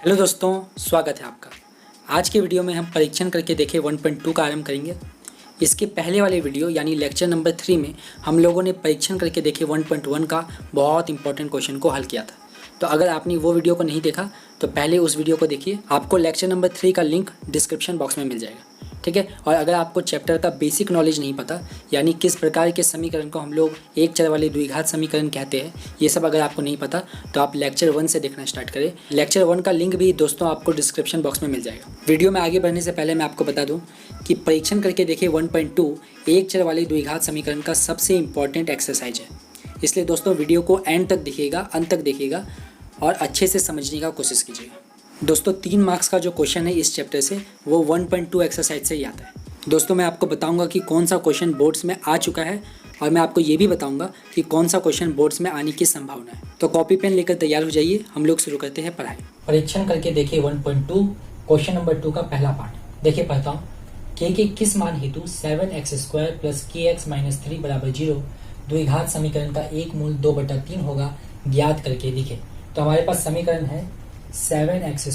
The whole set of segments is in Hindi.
हेलो दोस्तों, स्वागत है आपका। आज के वीडियो में हम परीक्षण करके देखें 1.2 का आरंभ करेंगे। इसके पहले वाले वीडियो यानी लेक्चर नंबर 3 में हम लोगों ने परीक्षण करके देखे 1.1 का बहुत इंपॉर्टेंट क्वेश्चन को हल किया था। तो अगर आपने वो वीडियो को नहीं देखा तो पहले उस वीडियो को देखिए। आपको लेक्चर नंबर 3 का लिंक डिस्क्रिप्शन बॉक्स में मिल जाएगा, ठीक है। और अगर आपको चैप्टर का बेसिक नॉलेज नहीं पता, यानी किस प्रकार के समीकरण को हम लोग एक चर वाले द्विघात समीकरण कहते हैं, ये सब अगर आपको नहीं पता तो आप लेक्चर 1 से देखना स्टार्ट करें। लेक्चर 1 का लिंक भी दोस्तों आपको डिस्क्रिप्शन बॉक्स में मिल जाएगा। वीडियो में आगे बढ़ने से पहले मैं आपको बता दूं कि परीक्षण करके देखिए 1.2 एक चर वाले द्विघात समीकरण का सबसे इंपॉर्टेंट एक्सरसाइज है। इसलिए दोस्तों वीडियो को एंड तक देखिएगा, अंत तक देखिएगा और अच्छे से समझने का कोशिश कीजिएगा। दोस्तों 3 मार्क्स का जो क्वेश्चन है इस चैप्टर से वो 1.2 एक्सरसाइज से ही आता है। दोस्तों मैं आपको बताऊंगा कि कौन सा क्वेश्चन बोर्ड्स में आ चुका है और मैं आपको ये भी बताऊंगा कि कौन सा क्वेश्चन बोर्ड्स में आने की संभावना है। तो कॉपी पेन लेकर तैयार हो जाइए, हम लोग शुरू करते हैं पढ़ाई। परीक्षण करके देखिए 1.2 क्वेश्चन नंबर 2 का पहला पार्ट। देखिए पढ़ता हूँ। के किस मान हेतु 7x² + kx - 3 = 0 द्विघात समीकरण का एक मूल 2/3 होगा, ज्ञात करके लिखे। तो हमारे पास समीकरण है 7x²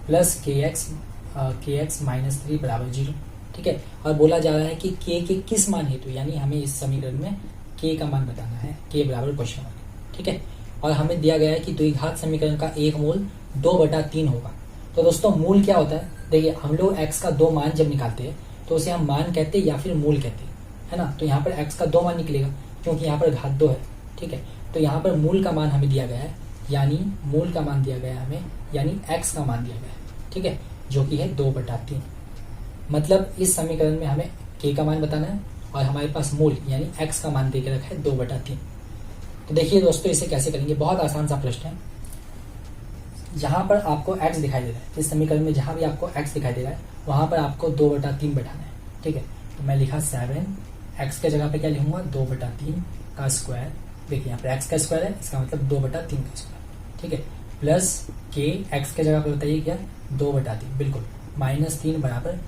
+ kx - 3 = 0, ठीक है। और बोला जा रहा है कि के किस मान हेतु, यानी हमें इस समीकरण में के का मान बताना है, के बराबर क्वेश्चन मार्क, ठीक है। और हमें दिया गया है कि द्विघात समीकरण का एक मूल 2/3 होगा। तो दोस्तों मूल क्या होता है, देखिए हम लोग x का 2 मान जब निकालते हैं तो उसे हम मान कहते हैं या फिर मूल कहते हैं, है ना। तो यहाँ पर x का 2 मान निकलेगा क्योंकि यहाँ पर घात 2 है, ठीक है। तो यहाँ पर मूल का मान हमें दिया गया है, यानी मूल का मान दिया गया है हमें, यानी x का मान दिया गया है, ठीक है, जो कि है 2/3। मतलब इस समीकरण में हमें k का मान बताना है और हमारे पास मूल यानी x का मान दे के रखा है 2/3। तो देखिए दोस्तों इसे कैसे करेंगे, बहुत आसान सा प्रश्न है। जहां पर आपको x दिखाई दे रहा है, इस समीकरण में जहां भी आपको x दिखाई दे रहा है वहां पर आपको 2/3 बैठाना है, ठीक है। तो मैं लिखा 7x के जगह पे क्या लिखूंगा 2/3 का स्क्वायर। देखिए यहाँ पर x का स्क्वायर है, इसका मतलब 2/3 का स्क्वायर, ठीक है। प्लस k x के जगह पे बताइए क्या 2/3, बिल्कुल, -3 =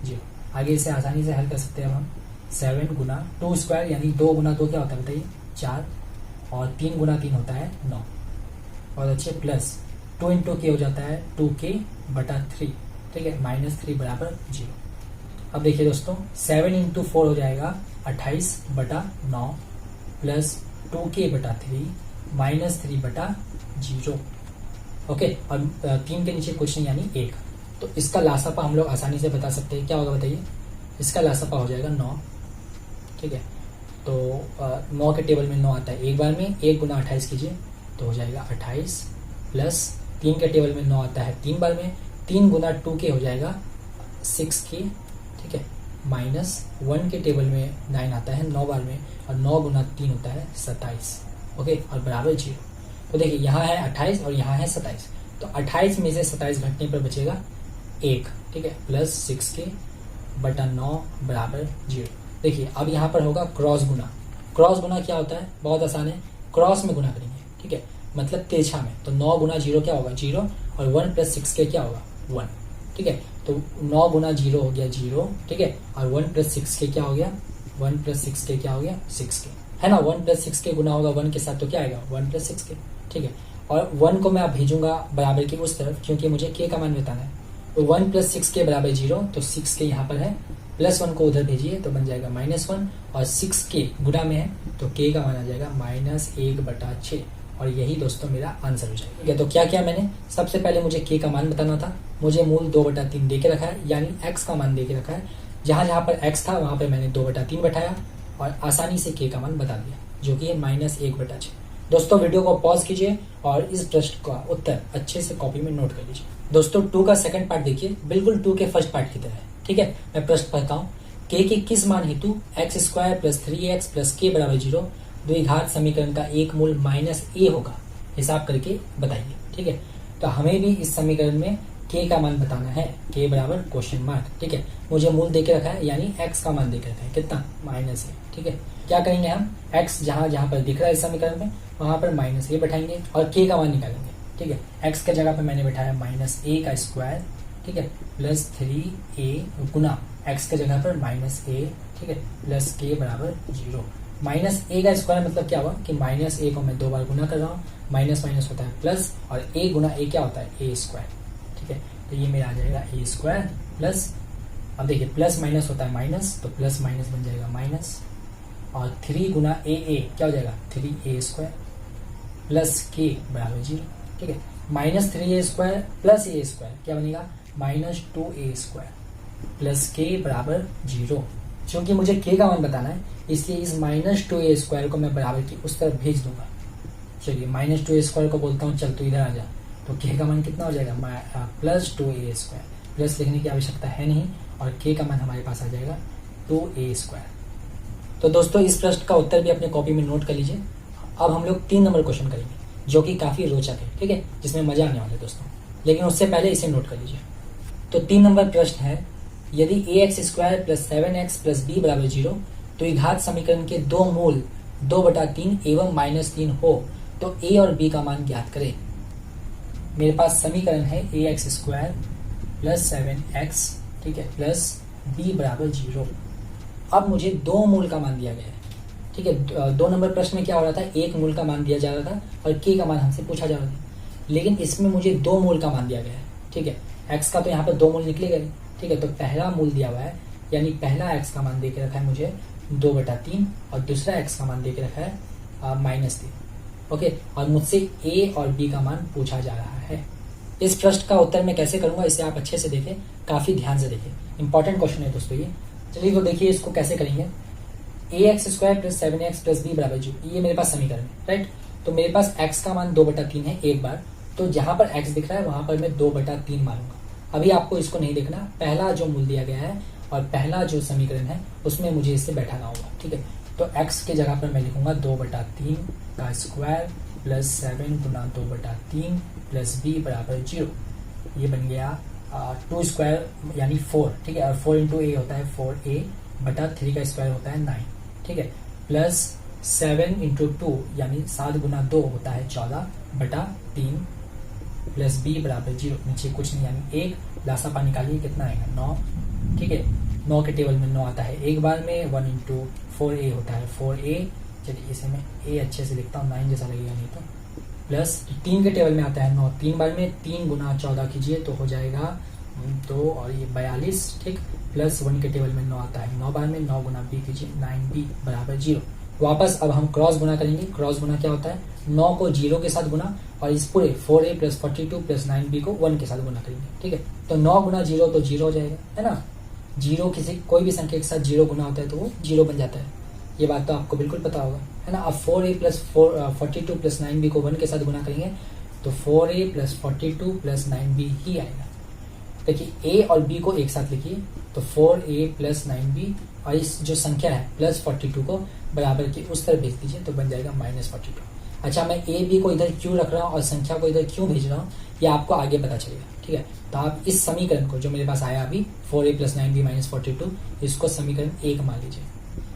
0। आगे इसे आसानी से हल कर सकते हैं अब हम। 7 × 2² यानी 2 × 2 क्या होता है बताइए 4, और 3 × 3 होता है 9, और अच्छे प्लस 2 × k हो जाता है 2k/3, ठीक है, -3 = 0। अब देखिए दोस्तों 7 × 4 हो जाएगा 28/9 प्लस 2k/3 -3/0, ओके। और 3 के नीचे कुछ नहीं यानी 1। तो इसका लासापा हम लोग आसानी से बता सकते हैं, क्या होगा बताइए। इसका लासापा हो जाएगा 9, ठीक है। तो 9 के टेबल में 9 आता है एक बार में, 1 × 28 कीजिए तो हो जाएगा 28, प्लस 3 के टेबल में 9 आता है 3 बार में, 3 × 2k हो जाएगा 6k, ठीक है, -1 के टेबल में 9 आता है 9 बार में, और 9 × 3 होता है 27, ओके, और बराबर 0। तो देखिए यहाँ है 28 और यहाँ है 27, तो 28 में से 27 घटने पर बचेगा 1, ठीक है, प्लस 6k/9 = 0। देखिए अब यहाँ पर होगा क्रॉस गुना। क्रॉस गुना क्या होता है, बहुत आसान है, क्रॉस में गुना करेंगे, ठीक है, मतलब तिरछा में। तो 9 × 0 क्या होगा 0, और 1 + 6k क्या होगा 1, ठीक है। तो 9 × 0 हो गया 0, ठीक है, और 1 + 6k क्या हो गया 1 + 6k क्या हो गया 6k, है ना। 1 + 6k गुना होगा 1 के साथ तो क्या आएगा 1 + 6k, ठीक है। और 1 को मैं आप भेजूंगा बराबर की उस तरफ क्योंकि मुझे k का मान बताना है। तो 1 + 6k = 0, तो 6k यहाँ पर है, प्लस 1 को उधर भेजिए तो बन जाएगा -1, और 6k गुना में है तो k का मान आ जाएगा -1/6, और यही दोस्तों मेरा आंसर हो जाएगा, ठीक है। तो क्या किया मैंने, सबसे पहले मुझे k का मान बताना था, मुझे मूल 2/3 दे के रखा है, यानी x का मान दे के रखा है। जहां जहां पर x था वहां पर मैंने 2/3 बैठाया और आसानी से k का मान बता दिया, जो कि है -1/6। दोस्तों वीडियो को पॉज कीजिए और इस प्रश्न का उत्तर अच्छे से कॉपी में नोट कर लीजिए। दोस्तों 2 का सेकंड पार्ट देखिए, बिल्कुल 2 के फर्स्ट पार्ट की तरह है, ठीक है। मैं प्रश्न पढ़ता हूँ। के किस मान हेतु x² + 3x + k = 0 द्विघात समीकरण का एक मूल -a होगा, हिसाब करके बताइए, ठीक है। तो हमें भी इस समीकरण में k का मान बताना है, k बराबर क्वेश्चन मार्क, ठीक है। मुझे मूल दे के रखा है यानी x का मान दे के रखा है कितना -a, ठीक है। क्या करेंगे हम, x जहां जहां पर दिख रहा है इस समीकरण में वहां पर -a बैठाएंगे और k का मान निकालेंगे, ठीक है। x के जगह पे मैंने बैठाया -a², ठीक है, प्लस 3a गुना x के जगह पर -a, ठीक है, प्लस k = 0। -a² मतलब क्या हुआ कि -a को मैं 2 बार गुना कर रहा हूँ, माइनस माइनस होता है प्लस, और a गुना a क्या होता है a², तो ये मेरा आ जाएगा ए स्क्वायर प्लस, अब देखिए प्लस माइनस होता है माइनस, तो प्लस माइनस बन जाएगा माइनस, और 3 गुना ए क्या हो जाएगा 3a स्क्वायर प्लस के बराबर 0। ठीक है, माइनस 3a स्क्वायर प्लस ए स्क्वायर क्या बनेगा माइनस 2a स्क्वायर प्लस के बराबर 0। क्योंकि मुझे के का मान बताना है इसलिए इस माइनस 2a स्क्वायर को मैं बराबर की उस तरफ भेज दूंगा। चलिए माइनस 2a स्क्वायर को बोलता हूँ चल तू इधर आ जा, तो के का मान कितना हो जाएगा प्लस 2a स्क्वायर, प्लस लिखने की आवश्यकता है नहीं, और के का मान हमारे पास आ जाएगा 2a स्क्वायर। तो दोस्तों इस प्रश्न का उत्तर भी अपने कॉपी में नोट कर लीजिए। अब हम लोग 3 नंबर क्वेश्चन करेंगे जो कि काफ़ी रोचक है, ठीक है, जिसमें मजा आने वाला है दोस्तों, लेकिन उससे पहले इसे नोट कर लीजिए। तो 3 नंबर प्रश्न है, यदि ax square plus 7x plus b बराबर 0 तो घात समीकरण के दो मूल 2/3 एवं -3 हो तो a और b का मान ज्ञात करें। मेरे पास समीकरण है ax स्क्वायर प्लस 7x, ठीक है, प्लस b बराबर 0। अब मुझे दो मूल का मान दिया गया है, ठीक है। 2 नंबर प्रश्न में क्या हो रहा था, एक मूल का मान दिया जा रहा था और k का मान हमसे पूछा जा रहा था, लेकिन इसमें मुझे 2 मूल का मान दिया गया है, ठीक है। x का तो यहाँ पर 2 मूल निकलेगा, ठीक है। तो पहला मूल दिया हुआ है, यानी पहला x का मान दे के रखा है मुझे 2/3 और दूसरा x का मान दे के रखा है -3, ओके। और मुझसे a और b का मान पूछा जा रहा है। इस प्रश्न का उत्तर मैं कैसे करूंगा इसे आप अच्छे से देखें, काफी ध्यान से देखें, इंपॉर्टेंट क्वेश्चन है दोस्तों ये। चलिए तो देखिए इसको कैसे करेंगे। ax square plus 7x plus b बराबर 0, ये मेरे पास समीकरण है, राइट। तो मेरे पास x का मान 2/3 है एक बार, तो जहां पर x दिख रहा है वहां पर मैं 2/3 मानूंगा। अभी आपको इसको नहीं देखना, पहला जो मूल दिया गया है और पहला जो समीकरण है उसमें मुझे इससे बैठाना होगा, ठीक है। तो x के जगह पर मैं लिखूंगा 2/3 का स्क्वायर प्लस 7 गुना 2/3 प्लस b बराबर 0। ये बन गया 2 स्क्वायर यानी 4, ठीक है, और 4 इंटू a होता है 4a/3 का स्क्वायर होता है 9, ठीक है, प्लस 7 इंटू 2 यानी 7 गुना 2 होता है 14/3 प्लस b बराबर 0। नीचे कुछ नहीं यानी 1, लासापा निकालिए कितना आएगा 9, ठीक है। 9 के टेबल में 9 आता है एक बार में, 1 इंटू 4a होता है 4a। चलिए इसे मैं a अच्छे से लिखता हूँ, 9 जैसा लगेगा नहीं तो, प्लस 3 के टेबल में आता है 9 3 बार में, 3 गुना 14 कीजिए तो हो जाएगा 2 और ये 42, ठीक, प्लस 1 के टेबल में 9 आता है 9 बार में, 9 गुना b कीजिए 9b बराबर 0। वापस अब हम क्रॉस गुना करेंगे। क्रॉस गुना क्या होता है, 9 को 0 के साथ गुना और इस पूरे 4a प्लस 42 प्लस 9b को 1 के साथ गुना करेंगे, ठीक है। तो 9 गुना 0 तो 0 हो जाएगा, है ना। 0 किसी कोई भी संख्या के साथ 0 गुना होता है तो वो 0 बन जाता है, ये बात तो आपको बिल्कुल पता होगा, है ना। अब 4a प्लस 42 प्लस 9b को 1 के साथ गुना करेंगे तो 4a प्लस 42 प्लस 9b ही आएगा। देखिए a और b को एक साथ लिखिए तो 4a प्लस 9b और इस जो संख्या है प्लस 42 को बराबर की उस तरफ भेज दीजिए तो बन जाएगा -42। अच्छा, मैं a b को इधर क्यों रख रहा हूँ और संख्या को इधर क्यों भेज रहा हूँ ये आपको आगे पता चलेगा, ठीक है। तो आप इस समीकरण को जो मेरे पास आया अभी 4a प्लस 9b -42, इसको समीकरण 1 मान लीजिए,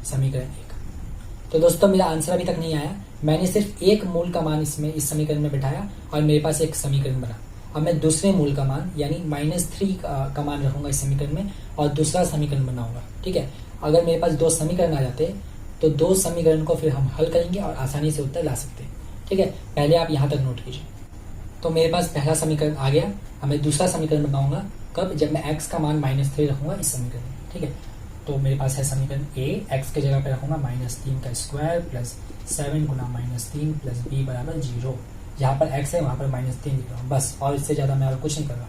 समीकरण 1। तो दोस्तों मेरा आंसर अभी तक नहीं आया, मैंने सिर्फ एक मूल का मान इसमें इस समीकरण में बैठाया और मेरे पास एक समीकरण बना। अब मैं दूसरे मूल का मान यानी -3 का मान रखूंगा इस समीकरण में और दूसरा समीकरण बनाऊंगा, ठीक है। अगर मेरे पास 2 समीकरण आ जाते तो 2 समीकरण को फिर हम हल करेंगे और आसानी से उत्तर ला सकते हैं, ठीक है। पहले आप यहाँ तक नोट कीजिए। तो मेरे पास पहला समीकरण आ गया, अब मैं दूसरा समीकरण बनाऊंगा कब, जब मैं x का मान -3 रखूंगा इस समीकरण में, ठीक है। तो मेरे पास है समीकरण a, x के जगह पे रखूंगा -3 का स्क्वायर प्लस 7 गुना -3 प्लस b बराबर 0। जहाँ पर x है वहां पर -3 लिख रहा हूँ बस, और इससे ज्यादा मैं और कुछ नहीं कर रहा।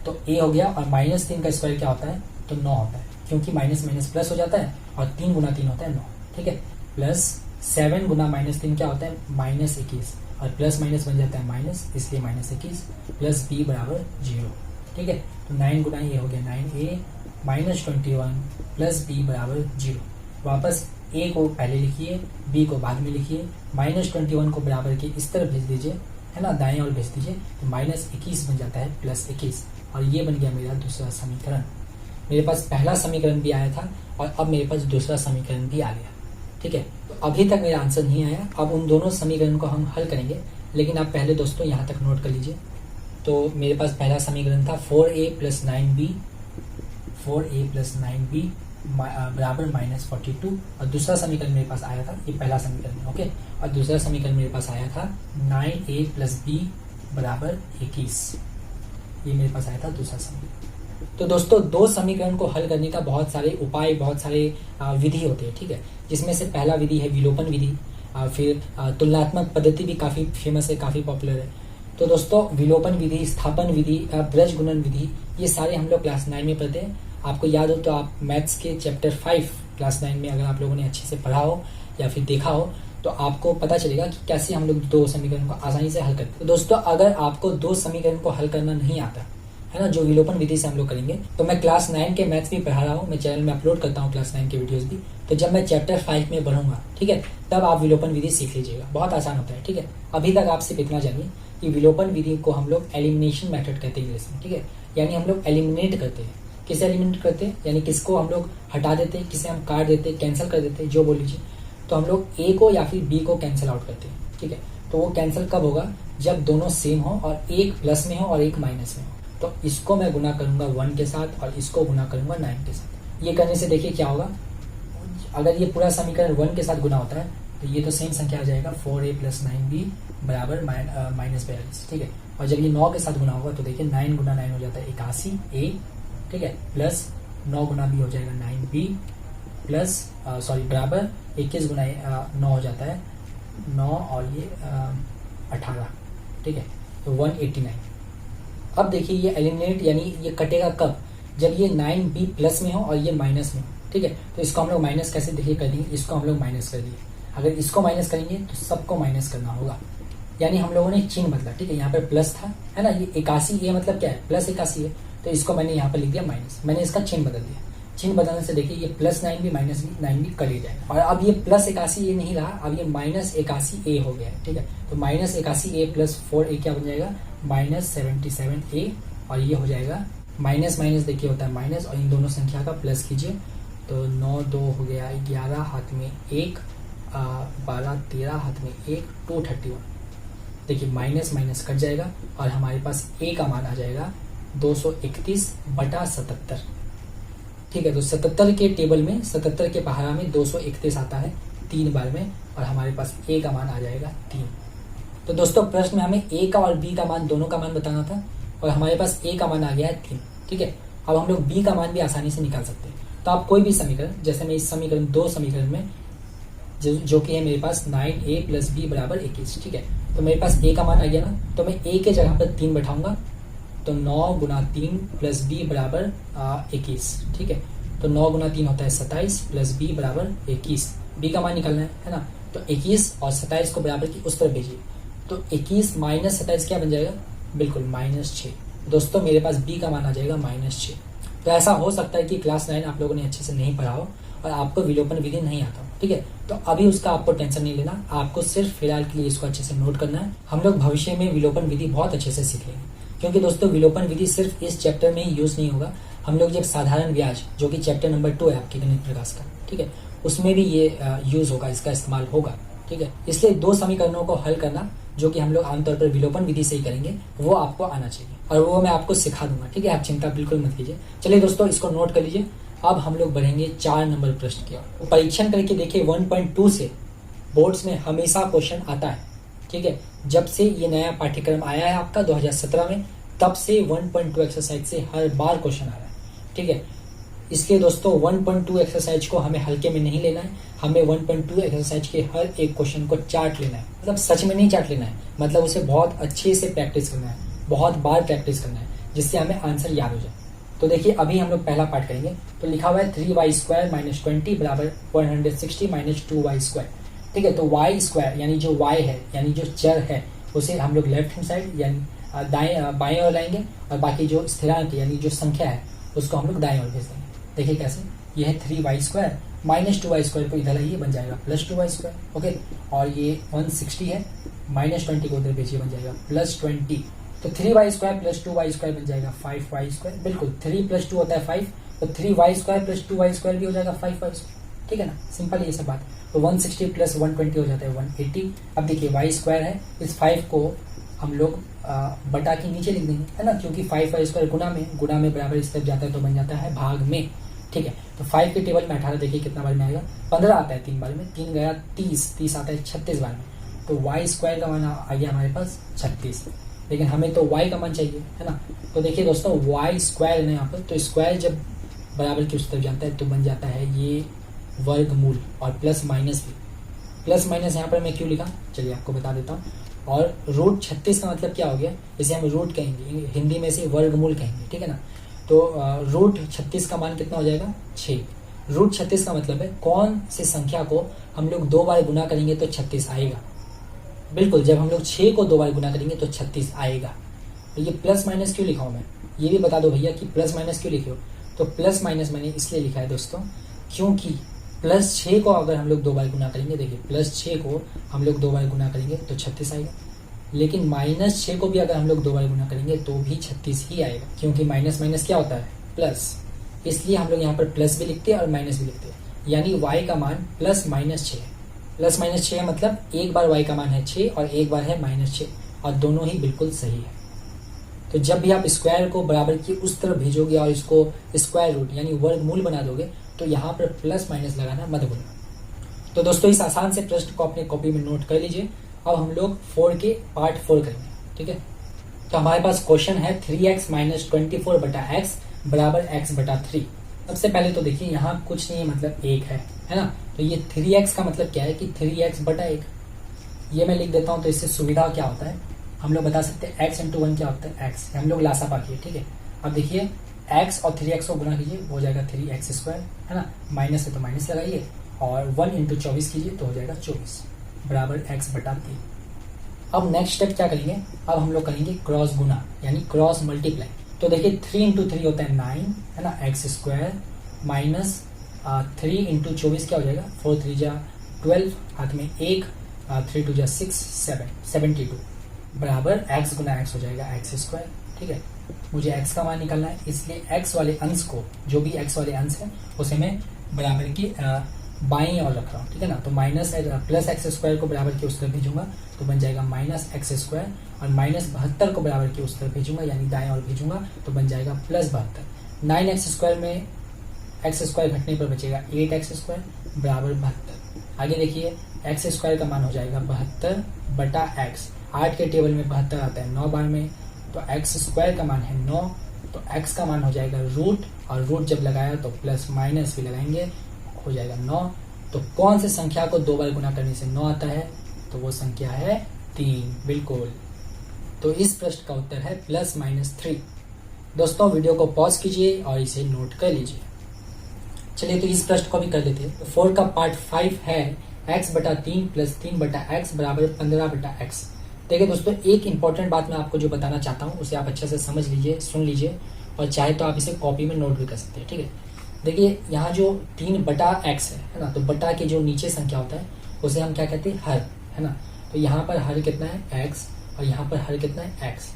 तो a हो गया, और -3 का स्क्वायर क्या होता है तो 9 होता है, क्योंकि माइनस माइनस प्लस हो जाता है और 3 गुना 3 होता है 9, ठीक है। प्लस 7 गुना -3 क्या होता है -21 और प्लस माइनस बन जाता है माइनस, इसलिए -21 प्लस b बराबर 0, ठीक है। तो 9 गुना ये हो गया 9a -21 प्लस b बराबर 0। वापस a को पहले लिखिए, b को बाद में लिखिए, -21 को बराबर के इस तरफ भेज दीजिए, है ना, दाएं और भेज दीजिए तो -21 बन जाता है +21, और ये बन गया मेरा दूसरा समीकरण। मेरे पास पहला समीकरण भी आया था और अब मेरे पास दूसरा समीकरण भी आ गया, ठीक है। तो अभी तक मेरा आंसर नहीं आया, अब उन दोनों समीकरण को हम हल करेंगे, लेकिन आप पहले दोस्तों यहाँ तक नोट कर लीजिए। तो मेरे पास पहला समीकरण था 4a प्लस 9b बराबर -42, और दूसरा समीकरण मेरे पास आया था, ये पहला समीकरण है, ओके। और दूसरा समीकरण मेरे पास आया था 9a प्लस b बराबर 21, ये मेरे पास आया था दूसरा समीकरण। तो दोस्तों दो समीकरण को हल करने का बहुत सारे उपाय, बहुत सारे विधि होते हैं, ठीक है। जिसमें से पहला विधि है विलोपन विधि, फिर तुलनात्मक पद्धति भी काफ़ी फेमस है, काफ़ी पॉपुलर है। तो दोस्तों विलोपन विधि, स्थापन विधि, ब्रज गुणन विधि, ये सारे हम लोग क्लास 9 में पढ़ते हैं। आपको याद हो तो आप मैथ्स के चैप्टर 5 क्लास 9 में अगर आप लोगों ने अच्छे से पढ़ा हो या फिर देखा हो तो आपको पता चलेगा कि कैसे हम लोग दो समीकरण को आसानी से हल करते हैं। तो दोस्तों अगर आपको दो समीकरण को हल करना नहीं आता है ना, जो विलोपन विधि से हम लोग करेंगे, तो मैं क्लास 9 के मैथ्स भी पढ़ा रहा हूँ, मैं चैनल में अपलोड करता हूँ क्लास 9 के वीडियोस भी। तो जब मैं चैप्टर 5 में बढ़ूंगा, ठीक है, तब आप विलोपन विधि सीख लीजिएगा, बहुत आसान होता है, ठीक है। अभी तक आप सिर्फ इतना जानिए कि विलोपन विधि को हम लोग एलिमिनेशन मेथड कहते हैं इंग्लिश में, ठीक है। यानी हम लोग एलिमिनेट करते हैं। किसे एलिमिनेट करते हैं? यानी किसको हम लोग हटा देते हैं, किसे हम काट देते हैं, कैंसिल कर देते हैं, जो बोल लीजिए। तो हम लोग ए को या फिर बी को कैंसिल आउट करते हैं, ठीक है। तो वो कैंसिल कब होगा? जब दोनों सेम हो और एक प्लस में हो और एक माइनस में हो। तो इसको मैं गुना करूंगा 1 के साथ और इसको गुना करूंगा 9 के साथ। ये करने से देखिए क्या होगा, अगर ये पूरा समीकरण 1 के साथ गुना होता है तो ये तो सेम संख्या आ जाएगा 4a + 9b बराबर -42, ठीक है। और जब ये 9 के साथ गुना होगा तो देखिए 9 गुना 9 हो जाता है 81a, ठीक है, प्लस 9 गुना b हो जाएगा 9b प्लस बराबर 21 गुना 9 हो जाता है 9 और ये 18, ठीक है, तो 189। अब देखिए ये एलिमिनेट यानी ये कटेगा कब? जब ये 9b प्लस में हो और ये माइनस में हो, ठीक है। तो इसको हम लोग माइनस कैसे देखिए कर देंगे, इसको हम लोग माइनस कर दिए। अगर इसको माइनस करेंगे तो सबको माइनस करना होगा, यानी हम लोगों ने चिन्ह बदला, ठीक है। यहाँ पे प्लस था, है ना, ये 81, ये मतलब क्या है, प्लस 81 है, तो इसको मैंने यहाँ पर लिख दिया माइनस। मैंने इसका चिन्ह बदल दिया। चिन्ह बदलने से देखिए ये +9 भी -9 भी कट जाएगा। और अब ये +81 ये नहीं रहा, अब ये -81a हो गया है, ठीक है। तो -81a + 4a क्या बन जाएगा, -77a, और ये हो जाएगा माइनस माइनस, देखिए होता है माइनस, और इन दोनों संख्या का प्लस कीजिए तो 9 2 हो गया 11, हाथ में 1, 12 13, हाथ में 1, 231। देखिए माइनस माइनस कट जाएगा और हमारे पास a का मान आ जाएगा 231/77, ठीक है। तो 77 के टेबल में, 77 के पहाड़ा में 231 आता है 3 बार में, और हमारे पास a का मान आ जाएगा 3। तो दोस्तों प्रश्न में हमें a का और b का मान, दोनों का मान बताना था, और हमारे पास a का मान आ गया है 3, ठीक है। अब हम लोग b का मान भी आसानी से निकाल सकते हैं। तो आप कोई भी समीकरण, जैसे मैं इस समीकरण, दो समीकरण में जो कि है मेरे पास 9a + b = 21, ठीक है। तो मेरे पास a का मान आ गया ना, तो मैं a के जगह पर 3 बैठाऊंगा, तो 9 × 3 + b = 21, ठीक है। तो 9 × 3 होता है 27 + b = 21। b का मान निकालना है ना, तो 21 और 27 को बराबर की उस तरफ भेजिए, तो 21 - 27 क्या बन जाएगा, बिल्कुल -6। दोस्तों मेरे पास b का मान आ जाएगा -6। तो ऐसा हो सकता है कि क्लास 9 आप लोगों ने अच्छे से नहीं पढ़ा हो और आपको विलोपन विधि नहीं आता हो, ठीक है। तो अभी उसका आपको टेंशन नहीं लेना, आपको सिर्फ फिलहाल के लिए इसको अच्छे से नोट करना है। हम लोग भविष्य में विलोपन विधि बहुत अच्छे से सीख लेंगे, क्योंकि दोस्तों विलोपन विधि सिर्फ इस चैप्टर में ही यूज नहीं होगा। हम लोग जब साधारण ब्याज, जो कि चैप्टर नंबर 2 है आपके गणित प्रकाश का, ठीक है, उसमें भी ये यूज होगा, इसका इस्तेमाल होगा, ठीक है। इसलिए दो समीकरणों को हल करना, जो कि हम लोग आमतौर पर विलोपन विधि से ही करेंगे, वो आपको आना चाहिए, और वो मैं आपको सिखा दूंगा, ठीक है। आप चिंता बिल्कुल मत कीजिए। चलिए दोस्तों इसको नोट कर लीजिए। अब हम लोग बढ़ेंगे 4 नंबर प्रश्न की ओर। परीक्षण करके देखिए 1.2 से बोर्ड्स में हमेशा क्वेश्चन आता है, ठीक है। जब से ये नया पाठ्यक्रम आया है आपका 2017 में, तब से 1.2 एक्सरसाइज से हर बार क्वेश्चन आ रहा है, ठीक है। इसलिए दोस्तों 1.2 एक्सरसाइज को हमें हल्के में नहीं लेना है, हमें 1.2 एक्सरसाइज के हर एक क्वेश्चन को चार्ट लेना है। मतलब सच में नहीं चार्ट लेना है, मतलब उसे बहुत अच्छे से प्रैक्टिस करना है, बहुत बार प्रैक्टिस करना है, जिससे हमें आंसर याद हो जाए। तो देखिए अभी हम लोग पहला पार्ट करेंगे। तो लिखा हुआ है 3y² - 20 = 160 - 2y², ठीक है। तो y² यानी जो y है, यानी जो चर है, उसे हम लोग लेफ्ट हैंड साइड यानी दाएं बाएं ओर लाएंगे, और बाकी जो स्थिरांक यानी जो संख्या है उसको हम लोग दाएं ओर भेज देंगे। देखिए कैसे, ये है 3y² - 2y² को इधर लाइए, बन जाएगा +2y², ओके। और ये 160 है, -20 को उधर भेजिए, बन जाएगा +20। तो 3y² + 2y² बन जाएगा 5y², बिल्कुल 3 + 2 होता है 5, तो 3y² + 2y² भी हो जाएगा 5y², ठीक है ना, सिंपल ये सब बात। तो 160 + 120 हो जाता है 180। अब देखिए y² है, इस 5 को हम लोग बटा के नीचे लिख देंगे, है ना, क्योंकि 5y² गुना में बराबर इस तरफ जाता है तो बन जाता है भाग में, ठीक है। तो 5 के टेबल में 18 देखिए कितना बार में आएगा, 15 आता है 3 बार में, 3 गया 30 आता है 36 बार में। तो y² का मान आ गया हमारे पास 36। लेकिन हमें तो y का मान चाहिए, है ना। तो देखिए दोस्तों y स्क्वायर है ना यहाँ पर, तो स्क्वायर जब बराबर की उस तरफ जाता है तो बन जाता है ये वर्गमूल, और प्लस माइनस भी। प्लस माइनस यहाँ पर मैं क्यों लिखा, चलिए आपको बता देता हूँ। और रूट 36 का मतलब क्या हो गया, इसे हम रूट कहेंगे, हिंदी में इसे वर्गमूल कहेंगे, ठीक है ना। तो रूट 36 का मान कितना हो जाएगा, 6। रूट 36 का मतलब है कौन सी संख्या को हम लोग 2 बार गुना करेंगे तो 36 आएगा। बिल्कुल, जब हम लोग 6 को 2 बार गुना करेंगे तो 36 आएगा। तो ये प्लस माइनस क्यों लिखा हूँ मैं, ये भी बता दो भैया कि प्लस माइनस क्यों लिखे हो। तो प्लस माइनस मैंने इसलिए लिखा है दोस्तों, क्योंकि प्लस 6 को अगर हम लोग 2 बार गुना करेंगे, देखिए प्लस 6 को हम लोग 2 बार गुना करेंगे तो 36 आएगा। लेकिन माइनस 6 को भी अगर हम लोग 2 बार गुना करेंगे तो भी 36 ही आएगा, क्योंकि माइनस माइनस क्या होता है, प्लस। इसलिए हम लोग यहाँ पर प्लस भी लिखते हैं और माइनस भी लिखते हैं, यानी y का मान प्लस माइनस 6 है। प्लस माइनस 6 मतलब एक बार y का मान है 6 और एक बार है माइनस 6, और दोनों ही बिल्कुल सही है। तो जब भी आप स्क्वायर को बराबर की उस तरफ भेजोगे और इसको स्क्वायर रूट यानी वर्गमूल बना दोगे, तो यहाँ पर प्लस माइनस लगाना मत भूलना। तो दोस्तों इस आसान से प्रश्न को अपने कॉपी में नोट कर लीजिए। अब हम लोग 4 के पार्ट 4 करेंगे, ठीक है। तो हमारे पास क्वेश्चन है 3x माइनस 24 बटा एक्स बराबर x बटा 3। सबसे पहले तो देखिए यहाँ कुछ नहीं है, मतलब 1 है ना। तो ये 3x का मतलब क्या है कि 3x बटा 1, ये मैं लिख देता हूँ। तो इससे सुविधा क्या होता है, हम लोग बता सकते हैं x इंटू 1 क्या होता है, x। हम लोग लासा पाकिए, ठीक है। अब देखिए x और 3x को गुना कीजिए, हो जाएगा 3x स्क्वायर, है ना। माइनस है तो माइनस लगाइए, और 1 इंटू 24 कीजिए तो हो जाएगा 24 बराबर x बटा 3। अब नेक्स्ट स्टेप क्या करेंगे, अब हम लोग करेंगे क्रॉस गुना यानी क्रॉस मल्टीप्लाई। तो देखिए 3 इंटू 3 होता है 9, है ना, एक्स स्क्वायर माइनस 3 इंटू 24 क्या हो जाएगा, 4 3 जा 12, हाथ में 1, 3 2 जा 6 7 72 बराबर x गुना x हो जाएगा एक्स स्क्वायर, ठीक है। मुझे x का मान निकालना है, इसलिए x वाले अंश को, जो भी x वाले अंश है उसे मैं बराबर की बाईं ओर रख रहा हूँ, ठीक है ना। तो माइनस प्लस एक्स स्क्वायर को बराबर की उस तरफ भेजूंगा तो बन जाएगा माइनस एक्स स्क्वायर, और माइनस 72 को बराबर की उस तरफ भेजूंगा यानी दाएं ओर भेजूंगा तो बन जाएगा प्लस 72। 9x स्क्वायर में एक्स स्क्वायर घटने पर बचेगा 8x स्क्वायर बराबर 72। आगे देखिए एक्स स्क्वायर का मान हो जाएगा 72 बटा एक्स। 8 के टेबल में 72 आता है 9 बार में, तो एक्स स्क्वायर का मान है 9, तो एक्स का मान हो जाएगा रूट, और रूट जब लगाया तो प्लस माइनस भी लगाएंगे, हो जाएगा 9। तो कौन सी संख्या को 2 बार गुना करने से 9 आता है, तो वो संख्या है 3, बिल्कुल। तो इस प्रश्न का उत्तर है प्लस माइनस 3। दोस्तों वीडियो को पॉज कीजिए और इसे नोट कर लीजिए। चलिए तो इस प्रश्न को भी कर लेते हैं। तो 4 का पार्ट 5 है x बटा 3 प्लस 3 बटा x बराबर 15 बटा x। देखिए दोस्तों एक इंपॉर्टेंट बात मैं आपको जो बताना चाहता हूँ उसे आप अच्छे से समझ लीजिए, सुन लीजिए, और चाहे तो आप इसे कॉपी में नोट भी कर सकते हैं, ठीक है। देखिए यहाँ जो 3 बटा x है ना, तो बटा के जो नीचे संख्या होता है उसे हम क्या कहते हैं, हर, है ना। तो यहाँ पर हर कितना है x, और यहाँ पर हर कितना है x।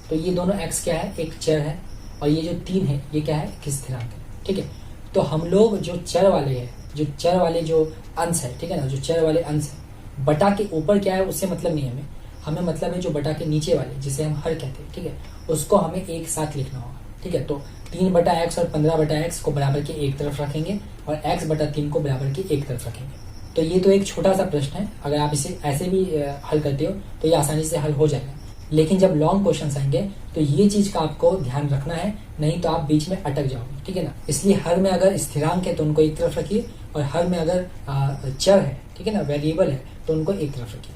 तो ये दोनों x क्या है, एक चर है, और ये जो 3 है ये क्या है, एक स्थिरांक है, ठीक है। तो हम लोग जो चर वाले जो अंश है, ठीक है ना, जो चर वाले अंश है, बटा के ऊपर क्या है उससे मतलब नहीं है हमें मतलब है जो बटा के नीचे वाले जिसे हम हर कहते हैं, ठीक है, उसको हमें एक साथ लिखना होगा, ठीक है। तो 3 बटा एक्स और 15 बटा एक्स को बराबर के एक तरफ रखेंगे और x बटा 3 को बराबर के एक तरफ रखेंगे। तो ये तो एक छोटा सा प्रश्न है, अगर आप इसे ऐसे भी हल करते हो तो ये आसानी से हल हो जाएगा। लेकिन जब लॉन्ग क्वेश्चन आएंगे तो ये चीज का आपको ध्यान रखना है, नहीं तो आप बीच में अटक जाओगे, ठीक है ना। इसलिए हर में अगर स्थिरांक है तो उनको एक तरफ रखिए, और हर में अगर चर है, ठीक है ना, वेरिएबल है, तो उनको एक तरफ रखिए।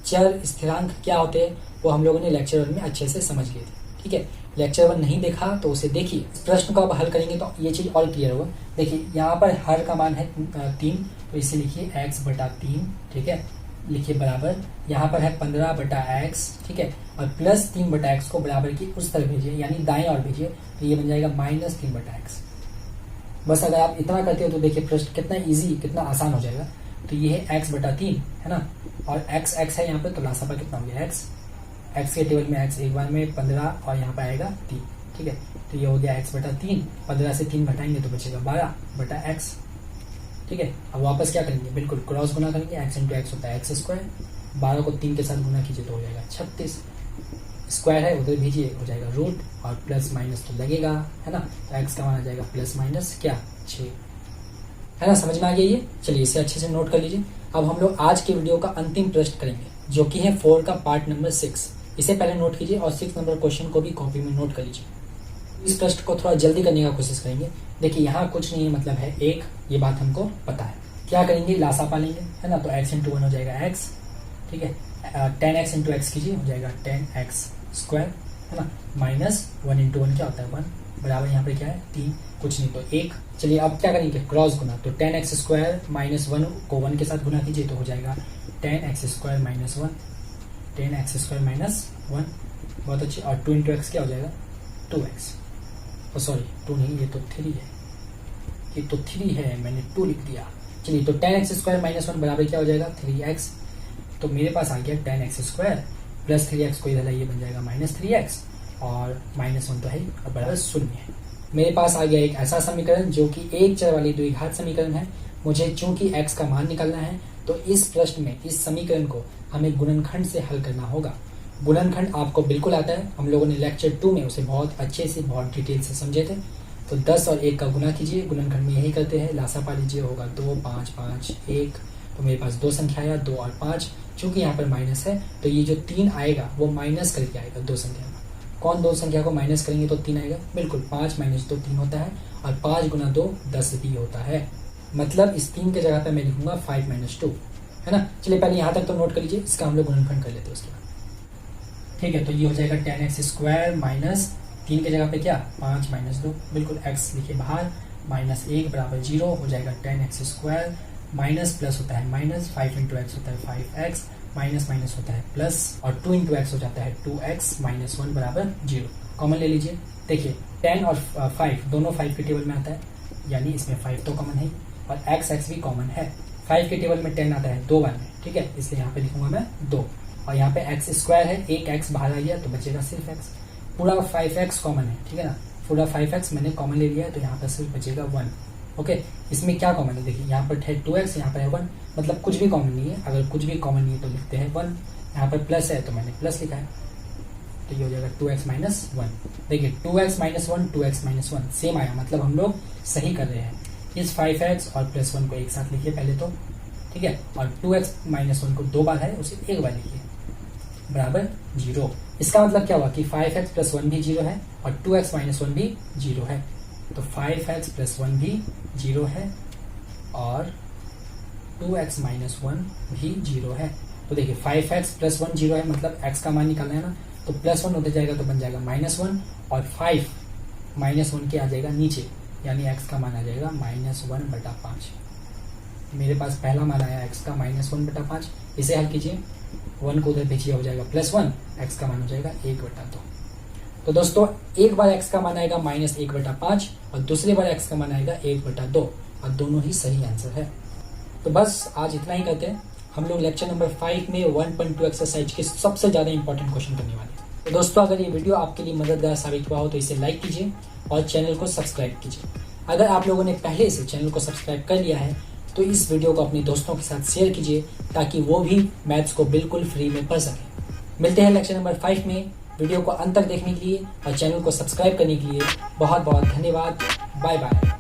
चर स्थिरांक क्या होते हैं वो हम लोगों ने लेक्चर 1 में अच्छे से समझ लिए थे, ठीक है। लेक्चर 1 नहीं देखा तो उसे देखिए। इस प्रश्न को आप हल करेंगे तो ये चीज और क्लियर होगा। देखिए यहाँ पर हर का मान है 3, तो इसे लिखिए x बटा 3, ठीक है, लिखिए बराबर, यहाँ पर है 15 बटा x, ठीक है, और प्लस 3 बटा x को बराबर की उस तरफ भेजिए यानी दाएं और भेजिए, तो ये बन जाएगा माइनस 3 बटा x। बस अगर आप इतना करते हो तो देखिए प्रश्न कितना इजी, कितना आसान हो जाएगा। तो ये है x बटा 3, है ना, और x है यहाँ पे, तो लासा पर कितना हो गया x के टेबल में x एक बार में 15 और यहाँ पर आएगा 3, ठीक है। तो ये हो गया x बटा 3, 15 से 3 घटाएंगे तो बचेगा 12 बटा x, ठीक है। अब वापस क्या करेंगे, बिल्कुल क्रॉस गुना करेंगे, x इंटू एक्स होता है एक्स स्क्वायर, 12 को 3 के साथ गुना कीजिए तो हो जाएगा 36, स्क्वायर है उधर भेजिए हो जाएगा रूट, और प्लस माइनस तो लगेगा, है ना। तो x का मान आ जाएगा प्लस माइनस क्या 6, है ना। समझ में आ गया ये, चलिए इसे अच्छे से नोट कर लीजिए। अब हम लोग आज के वीडियो का अंतिम प्रश्न करेंगे जो कि है 4 का पार्ट नंबर 6। इसे पहले नोट कीजिए और 6 नंबर क्वेश्चन को भी कॉपी में नोट कर लीजिए। इस प्रश्न को थोड़ा जल्दी करने का कोशिश करेंगे। देखिए यहाँ कुछ नहीं है, मतलब है 1, ये बात हमको पता है। क्या करेंगे, लासा पालेंगे, है ना। तो x इंटू 1 हो जाएगा x, ठीक है। 10x इंटू एक्स कीजिए, हो जाएगा 10x स्क्वायर, है ना। माइनस 1 इंटू 1 क्या होता है 1, बराबर यहाँ पे क्या है 3, कुछ नहीं तो 1। चलिए अब क्या करेंगे, क्रॉस गुना। तो 10x स्क्वायर माइनस 1 को 1 के साथ गुना कीजिए, तो हो जाएगा 10x square minus 1, 10x square minus 1, बहुत अच्छी। और 2 इंटू एक्स क्या हो जाएगा 2x, सॉरी 2 नहीं, ये तो 3 है, ये तो 3 है, मैंने 2 लिख दिया। चलिए तो 10x स्क्वायर माइनस 1 बराबर क्या हो जाएगा 3x। तो मेरे पास आ गया 10x स्क्वायर प्लस 3x को इधर ये बन जाएगा माइनस 3x, और माइनस 1 तो है और बराबर 0 है। मेरे पास आ गया एक ऐसा समीकरण जो कि एक चर वाली द्विघात समीकरण है। मुझे चूंकि x का मान निकालना है, तो इस प्रश्न में इस समीकरण को हमें गुणनखंड से हल करना होगा। गुणनखंड आपको बिल्कुल आता है, हम लोगों ने लेक्चर 2 में उसे बहुत अच्छे से, बहुत डिटेल से समझे थे। तो 10 और 1 का गुना कीजिए, गुणनखंड में यही करते हैं। लासा पा लीजिए, होगा 2, 5, 5, 1। तो मेरे पास 2 संख्या आया, 2 और 5। चूंकि यहाँ पर माइनस है, तो ये जो 3 आएगा वो माइनस करके आएगा 2 संख्या का। कौन 2 संख्या को माइनस करेंगे तो 3 आएगा, बिल्कुल 5 माइनस 2 3 होता है, और 5 गुना 2 10 भी होता है। मतलब इस 3 के जगह पर मैं लिखूंगा 5 माइनस 2, है ना। चलिए पहले यहाँ तक तो नोट कर लीजिए, इसका हम लोग गुणनखंड कर लेते हैं उसके बाद, ठीक है। तो ये हो जाएगा 10x स्क्वायर माइनस 3 के जगह पे क्या 5 माइनस 2, बिल्कुल x लिखिए बाहर, माइनस 1 बराबर 0 हो जाएगा 10x स्क्वायर, माइनस प्लस होता है माइनस, 5 इंटू एक्स होता है 5x, माइनस माइनस होता है प्लस, और 2 इंटू एक्स हो जाता है 2x माइनस 1 बराबर 0। कॉमन ले लीजिए। देखिए 10 और 5 दोनों 5 के टेबल में आता है, यानी इसमें 5 तो कॉमन है, और x भी कॉमन है। 5 के टेबल में 10 आता है 2 बार में, ठीक है, इसलिए यहाँ पे लिखूंगा मैं 2, और यहाँ पे x स्क्वायर है, एक x बाहर आ गया तो बचेगा सिर्फ x। पूरा 5x कॉमन है, ठीक है ना, पूरा 5x मैंने कॉमन ले लिया है, तो यहाँ पर सिर्फ बचेगा 1। ओके, इसमें क्या कॉमन है, देखिए यहाँ पर है 2x, यहाँ पर है 1, मतलब कुछ भी कॉमन नहीं है। अगर कुछ भी कॉमन नहीं है तो लिखते हैं 1। यहाँ पर प्लस है तो मैंने प्लस लिखा है, तो ये हो जाएगा 2x माइनस 1। देखिए 2x minus 1, 2x minus 1 same आया, मतलब हम लोग सही कर रहे हैं। इस 5x और प्लस 1 को एक साथ लिखिए पहले तो, ठीक है, और 2x माइनस 1 को 2 बार है, उसे एक बार लिखिए, बराबर 0। इसका मतलब क्या हुआ कि 5x प्लस 1 भी 0 है, और 2x माइनस 1 भी 0 है। तो 5x प्लस 1 भी 0 है, और 2x माइनस 1 भी 0 है। तो देखिए 5x प्लस 1 0 है, मतलब x का मान निकालना है ना, तो प्लस 1 होते जाएगा तो बन जाएगा माइनस 1, और 5 माइनस 1 के आ जाएगा नीचे, यानी x का मान आ जाएगा -1/5। मेरे पास पहला मान आया x का -1/5, इसे हल कीजिए, 1 को उधर भेजिए, हो जाएगा +1, x का मान हो जाएगा 1/2। तो दोस्तों एक बार x का मान आएगा -1/5, और दूसरी बार x का मान आएगा 1/2, और दोनों ही सही आंसर है। तो बस आज इतना ही करते हैं। हम लोग लेक्चर नंबर 5 में 1.2 एक्सरसाइज के सबसे ज़्यादा इंपॉर्टेंट क्वेश्चन करने वाले हैं। तो दोस्तों अगर ये वीडियो आपके लिए मददगार साबित हुआ हो तो इसे लाइक कीजिए और चैनल को सब्सक्राइब कीजिए। अगर आप लोगों ने पहले से चैनल को सब्सक्राइब कर लिया है तो इस वीडियो को अपने दोस्तों के साथ शेयर कीजिए, ताकि वो भी मैथ्स को बिल्कुल फ्री में पढ़ सकें। मिलते हैं लेक्चर नंबर 5 में। वीडियो को अंत तक देखने के लिए और चैनल को सब्सक्राइब करने के लिए बहुत बहुत धन्यवाद। Bye bye.